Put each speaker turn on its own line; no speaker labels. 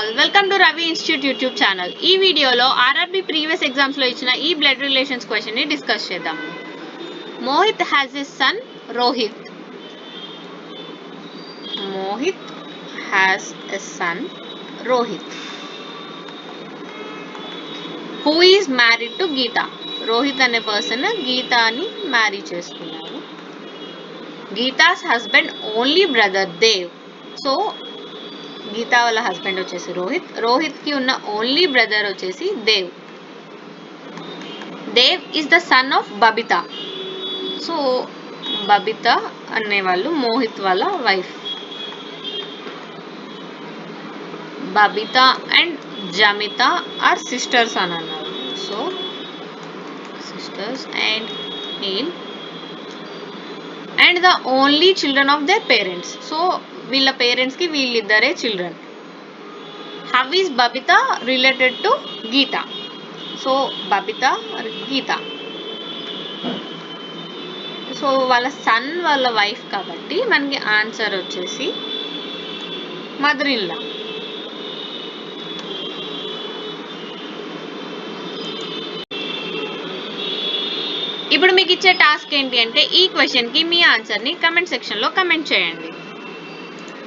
all, welcome to Ravi Institute YouTube channel. ఈ వీడియోలో RRB previous exams లో ఇచ్చిన ఈ బ్లడ్ రిలేషన్స్ క్వశ్చన్ ని డిస్కస్ చేద్దాం. Mohit has his son Rohit. Mohit has a son Rohit who is married to Geeta. Rohit అనే person గీతాని married చేసుకున్నారు. Geeta's husband only brother Dev. So Geeta వాళ్ళ హస్బెండ్ వచ్చేసి రోహిత్ కి ఉన్న ఓన్లీ బ్రదర్ వచ్చేసి Dev. Dev is the son of Babita. So Babita అనేవాళ్ళు మోహిత్ వాళ్ళ wife. Babita and Jamita are sisters అని అన్నారు. So sisters and and the only children of their parents. So వీళ్ళ పేరెంట్స్ కి వీళ్ళిద్దరే children. How is Babita related to Geeta? So Babita Geeta. So వాళ్ళ సన్ వాళ్ళ వైఫ్ కాబట్టి మనకి ఆన్సర్ వచ్చేసి మదర్ ఇన్ లా. ఇప్పుడు మీకు ఇచ్చే టాస్క్ ఏంటి అంటే ఈ క్వశ్చన్ కి మీ ఆన్సర్ ని కమెంట్ సెక్షన్ లో కమెంట్ చేయండి.